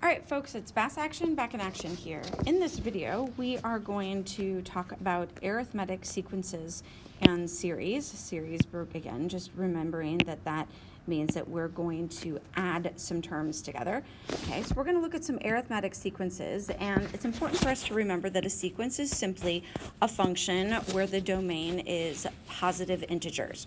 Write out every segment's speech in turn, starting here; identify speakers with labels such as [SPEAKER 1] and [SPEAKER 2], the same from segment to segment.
[SPEAKER 1] All right, folks, it's Bass Action back in action here. In this video, we are going to talk about arithmetic sequences and series. Series, again, just remembering that that means that we're going to add some terms together. Okay, so we're going to look at some arithmetic sequences, and it's important for us to remember that a sequence is simply a function where the domain is positive integers.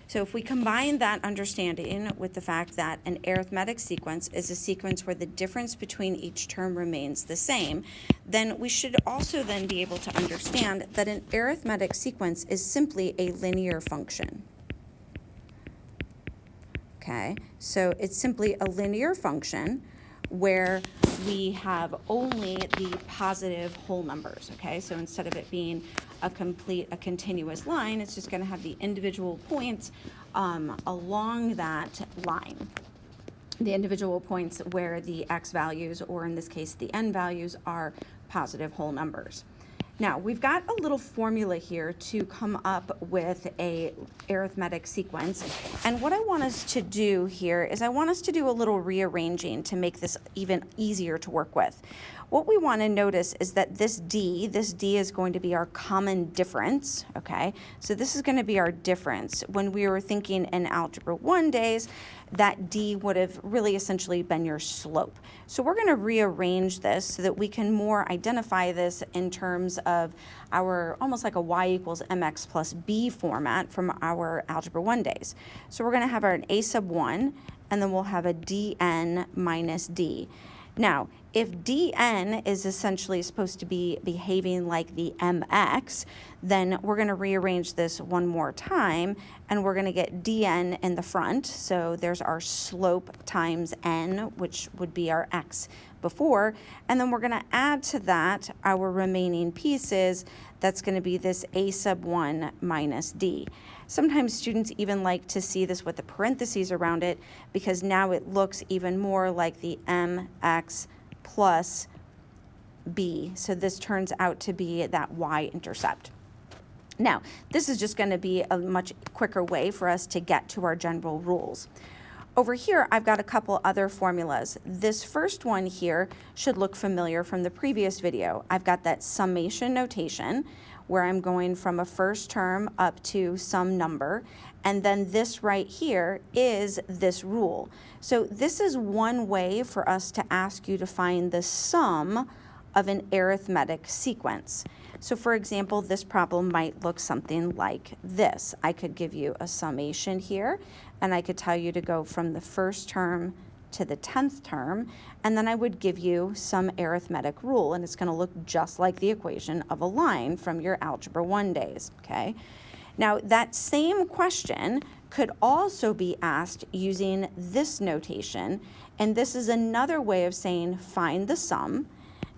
[SPEAKER 1] So if we combine that understanding with the fact that an arithmetic sequence is a sequence where the difference between each term remains the same, then we should also then be able to understand that an arithmetic sequence is simply a linear function. Okay, so it's simply a linear function where we have only the positive whole numbers, okay? So instead of it being a continuous line, it's just gonna have the individual points along that line. The individual points where the x values, or in this case, the n values, are positive whole numbers. Now, we've got a little formula here to come up with a arithmetic sequence. And what I want us to do here is I want us to do a little rearranging to make this even easier to work with. What we want to notice is that this D is going to be our common difference, okay? So this is going to be our difference. When we were thinking in Algebra 1 days, that D would have really essentially been your slope. So we're going to rearrange this so that we can more identify this in terms of our almost like a y equals mx plus b format from our Algebra 1 days. So we're going to have our a sub 1, and then we'll have a dn minus d. Now, if dn is essentially supposed to be behaving like the mx, then we're going to rearrange this one more time, and we're going to get dn in the front. So there's our slope times n, which would be our x before, and then we're going to add to that our remaining pieces. That's going to be this a sub 1 minus d. Sometimes students even like to see this with the parentheses around it because now it looks even more like the mx plus b. So this turns out to be that y-intercept. Now, this is just going to be a much quicker way for us to get to our general rules. Over here, I've got a couple other formulas. This first one here should look familiar from the previous video. I've got that summation notation where I'm going from a first term up to some number, and then this right here is this rule. So this is one way for us to ask you to find the sum of an arithmetic sequence. So for example, this problem might look something like this. I could give you a summation here, and I could tell you to go from the first term to the 10th term, and then I would give you some arithmetic rule, and it's going to look just like the equation of a line from your Algebra 1 days, okay? Now, that same question could also be asked using this notation, and this is another way of saying find the sum.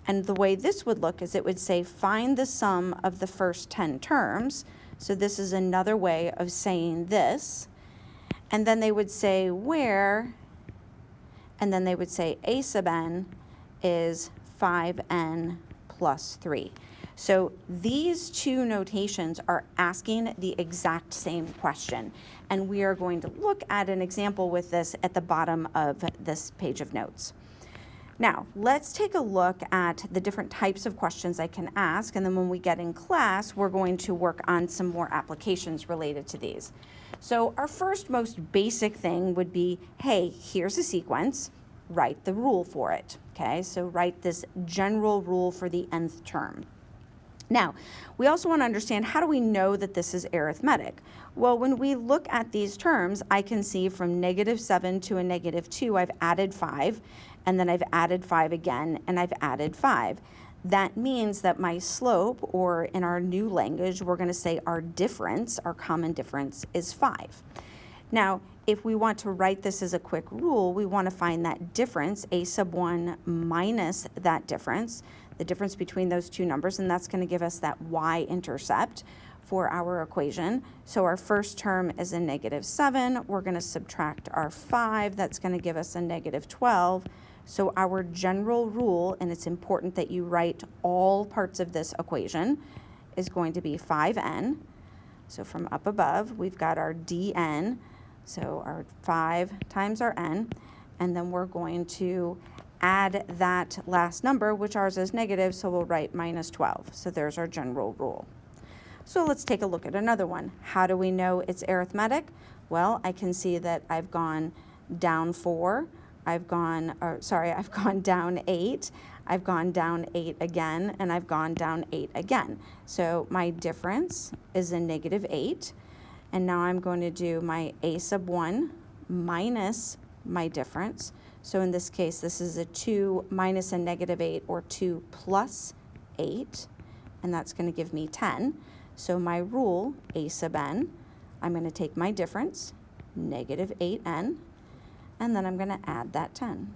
[SPEAKER 1] And the way this would look is it would say find the sum of the first 10 terms. So this is another way of saying this. And then they would say where, and then they would say a sub n is 5n plus 3. So these two notations are asking the exact same question. And we are going to look at an example with this at the bottom of this page of notes. Now, let's take a look at the different types of questions I can ask, and then when we get in class, we're going to work on some more applications related to these. So our first most basic thing would be, hey, here's a sequence, write the rule for it, okay? So write this general rule for the nth term. Now, we also want to understand, how do we know that this is arithmetic? Well, when we look at these terms, I can see from -7 to a -2, I've added 5, and then I've added 5 again, and I've added 5. That means that my slope, or in our new language, we're going to say our difference, our common difference, is 5. Now, if we want to write this as a quick rule, we want to find that difference, a sub 1 minus that difference, the difference between those two numbers, and that's going to give us that y-intercept for our equation. So our first term is a -7. We're going to subtract our 5. That's going to give us a -12. So our general rule, and it's important that you write all parts of this equation, is going to be 5n. So from up above, we've got our dn, so our 5 times our n, and then we're going to add that last number, which ours is negative, so we'll write minus 12. So there's our general rule. So let's take a look at another one. How do we know it's arithmetic? Well, I can see that I've gone down 4, I've gone down 8, I've gone down 8 again, and I've gone down 8 again. So my difference is a negative 8, and now I'm going to do my a sub 1 minus my difference. So in this case, this is a 2 minus a negative 8, or 2 plus 8, and that's going to give me 10. So my rule, a sub n, I'm going to take my difference, negative 8n, and then I'm going to add that 10.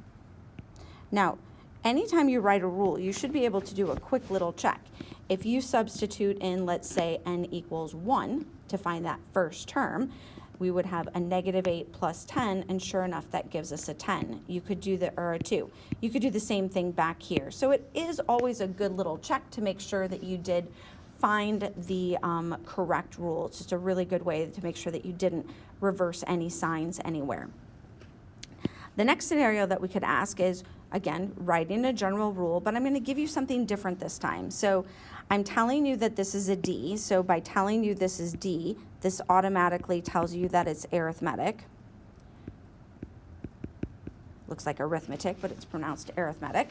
[SPEAKER 1] Now, anytime you write a rule, you should be able to do a quick little check. If you substitute in, let's say, n equals 1 to find that first term, we would have a negative 8 plus 10, and sure enough, that gives us a 10. You could do or a 2. You could do the same thing back here. So it is always a good little check to make sure that you did find the correct rule. It's just a really good way to make sure that you didn't reverse any signs anywhere. The next scenario that we could ask is, again, writing a general rule, but I'm going to give you something different this time. So I'm telling you that this is a D, so by telling you this is D, this automatically tells you that it's arithmetic. Looks like arithmetic, but it's pronounced arithmetic.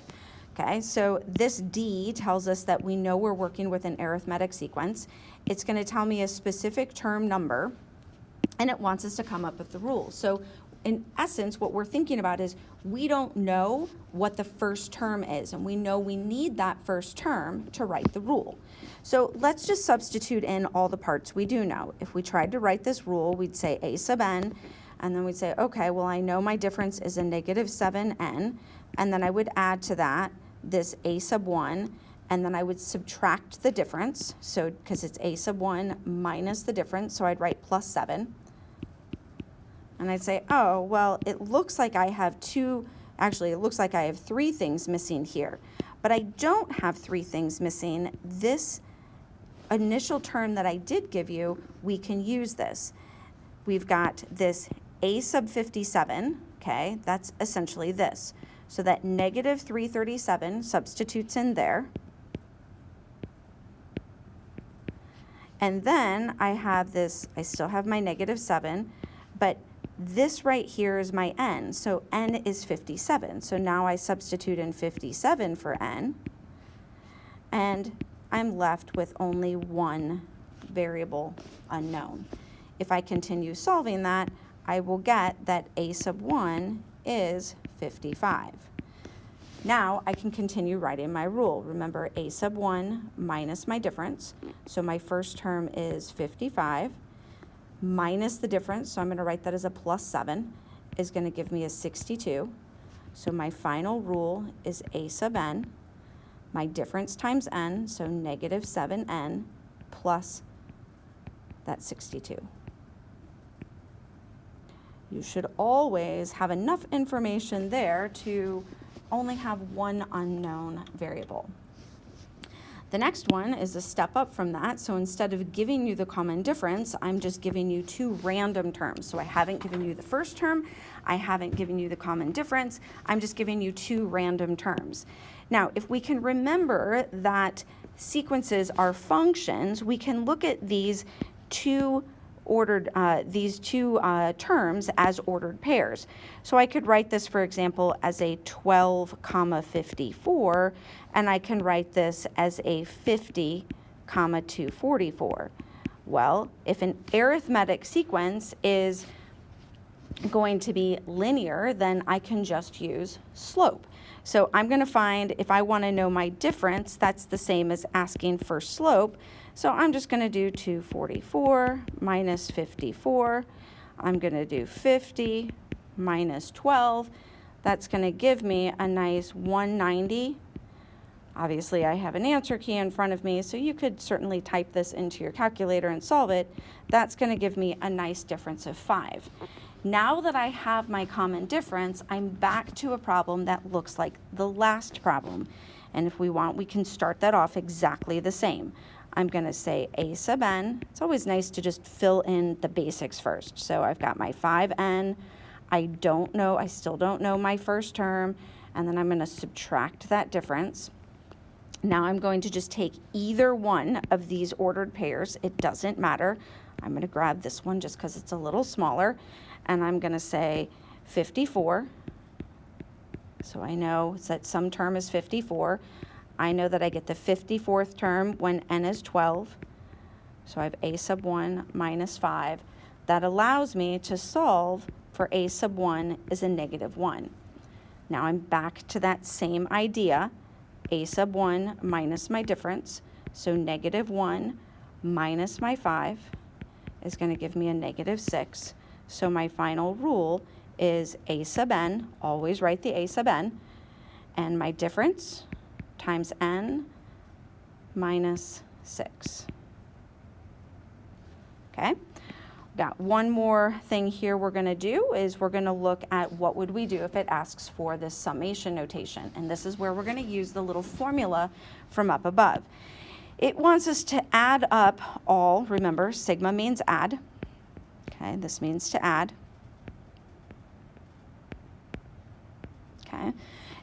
[SPEAKER 1] Okay, so this D tells us that we know we're working with an arithmetic sequence. It's going to tell me a specific term number, and it wants us to come up with the rule. So in essence, what we're thinking about is we don't know what the first term is, and we know we need that first term to write the rule. So let's just substitute in all the parts we do know. If we tried to write this rule, we'd say a sub n, and then we'd say, okay, well, I know my difference is a negative 7n, and then I would add to that this a sub 1, and then I would subtract the difference, so because it's a sub 1 minus the difference, so I'd write plus 7. And I'd say, oh, well, it looks like I have it looks like I have 3 things missing here. But I don't have 3 things missing. This initial term that I did give you, we can use this. We've got this a sub 57, okay, that's essentially this. So that negative 337 substitutes in there. And then I have this, I still have my negative 7, but this right here is my n, so n is 57. So now I substitute in 57 for n, and I'm left with only one variable unknown. If I continue solving that, I will get that a sub 1 is 55. Now I can continue writing my rule. Remember, a sub 1 minus my difference, so my first term is 55, minus the difference, so I'm going to write that as a plus 7, is going to give me a 62. So my final rule is a sub n, my difference times n, so negative 7n plus that 62. You should always have enough information there to only have one unknown variable. The next one is a step up from that. So instead of giving you the common difference, I'm just giving you 2 random terms. So I haven't given you the first term, I haven't given you the common difference, I'm just giving you 2 random terms. Now, if we can remember that sequences are functions, we can look at these two terms as ordered pairs. So I could write this, for example, as a 12, 54, and I can write this as a 50, 244. Well, if an arithmetic sequence is going to be linear, then I can just use slope. So I'm going to find, if I want to know my difference, that's the same as asking for slope. So I'm just going to do 244 minus 54. I'm going to do 50 minus 12. That's going to give me a nice 190. Obviously, I have an answer key in front of me, so you could certainly type this into your calculator and solve it. That's going to give me a nice difference of 5. Now that I have my common difference, I'm back to a problem that looks like the last problem. And if we want, we can start that off exactly the same. I'm going to say a sub n. It's always nice to just fill in the basics first. So I've got my 5n. I still don't know my first term. and then I'm going to subtract that difference. Now I'm going to just take either one of these ordered pairs. It doesn't matter. I'm going to grab this one just because it's a little smaller, and I'm going to say 54. So I know that some term is 54. I know that I get the 54th term when n is 12. So I have a sub 1 minus 5. That allows me to solve for a sub 1 is a negative 1. Now I'm back to that same idea. A sub 1 minus my difference. So negative 1 minus my 5 is going to give me a negative 6. So my final rule is a sub n, always write the a sub n, and my difference times n minus 6. Okay, got one more thing here we're going to do is we're going to look at what would we do if it asks for this summation notation, and this is where we're going to use the little formula from up above. It wants us to add up all, remember sigma means add, okay, this means to add. Okay,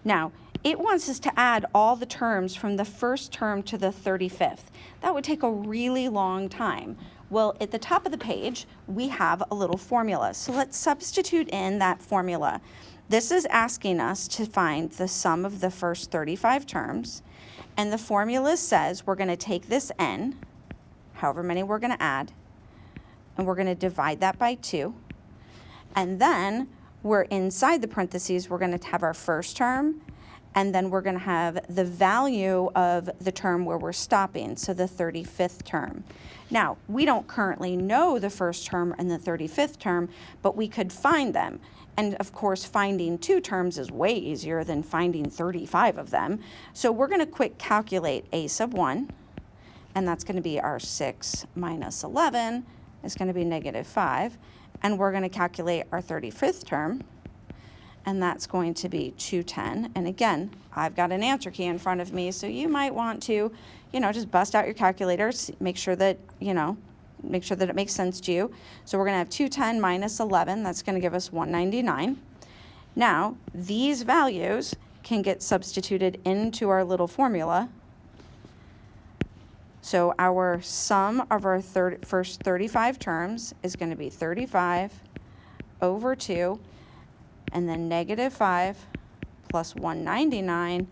[SPEAKER 1] now it wants us to add all the terms from the first term to the 35th. That would take a really long time. Well, at the top of the page, we have a little formula. So let's substitute in that formula. This is asking us to find the sum of the first 35 terms. And the formula says we're going to take this n, however many we're going to add, and we're going to divide that by 2. And then we're inside the parentheses, we're going to have our first term, and then we're going to have the value of the term where we're stopping, so the 35th term. Now, we don't currently know the first term and the 35th term, but we could find them. And of course, finding 2 terms is way easier than finding 35 of them. So we're going to quick calculate a sub 1, and that's going to be our 6 minus 11 is going to be negative 5. And we're going to calculate our 35th term, and that's going to be 210. And again, I've got an answer key in front of me, so you might want to, just bust out your calculators, make sure that it makes sense to you. So we're going to have 210 minus 11, that's going to give us 199. Now, these values can get substituted into our little formula. So our sum of our first 35 terms is going to be 35 over 2, and then negative 5 plus 199,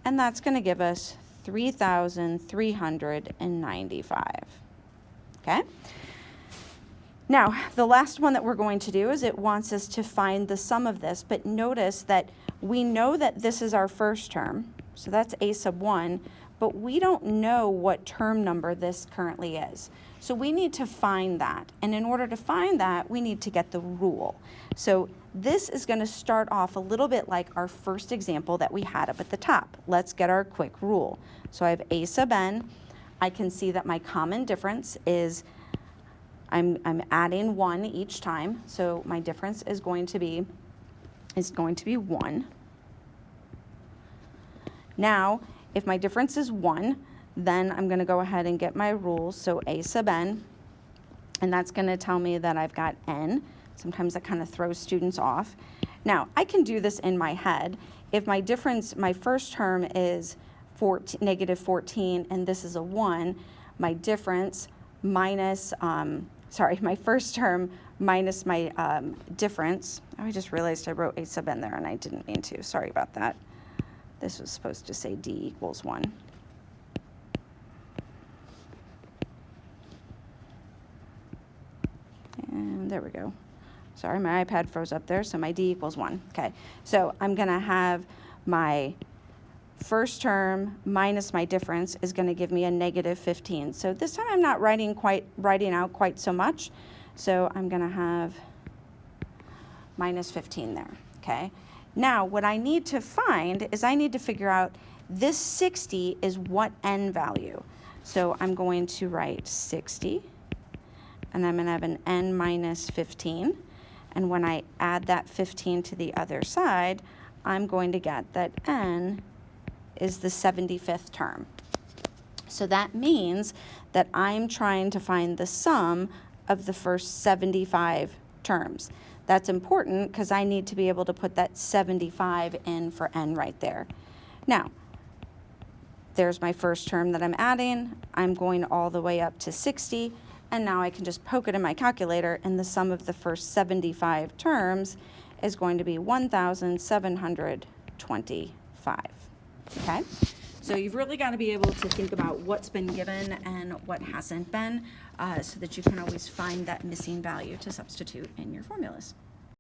[SPEAKER 1] and that's going to give us 3,395. Okay? Now, the last one that we're going to do is it wants us to find the sum of this, but notice that we know that this is our first term, so that's a sub 1, but we don't know what term number this currently is. So we need to find that. And in order to find that, we need to get the rule. So this is going to start off a little bit like our first example that we had up at the top. Let's get our quick rule. So I have a sub n. I can see that my common difference is I'm adding 1 each time. So my difference is going to be 1. Now, if my difference is 1, then I'm going to go ahead and get my rules. So a sub n, and that's going to tell me that I've got n. Sometimes that kind of throws students off. Now, I can do this in my head. If my difference, my first term is negative 14, and this is a 1, my difference minus, my first term minus my difference. Oh, I just realized I wrote a sub n there, and I didn't mean to. Sorry about that. This was supposed to say d equals 1. And there we go. Sorry, my iPad froze up there, so my d equals 1. Okay, so I'm going to have my first term minus my difference is going to give me a negative 15. So this time I'm not writing out quite so much. So I'm going to have minus 15 there, okay? Now, what I need to find is I need to figure out this 60 is what n value. So I'm going to write 60, and I'm going to have an n minus 15. And when I add that 15 to the other side, I'm going to get that n is the 75th term. So that means that I'm trying to find the sum of the first 75 terms. That's important because I need to be able to put that 75 in for n right there. Now, there's my first term that I'm adding. I'm going all the way up to 60, and now I can just poke it in my calculator, and the sum of the first 75 terms is going to be 1,725, okay? So you've really got to be able to think about what's been given and what hasn't been, so that you can always find that missing value to substitute in your formulas.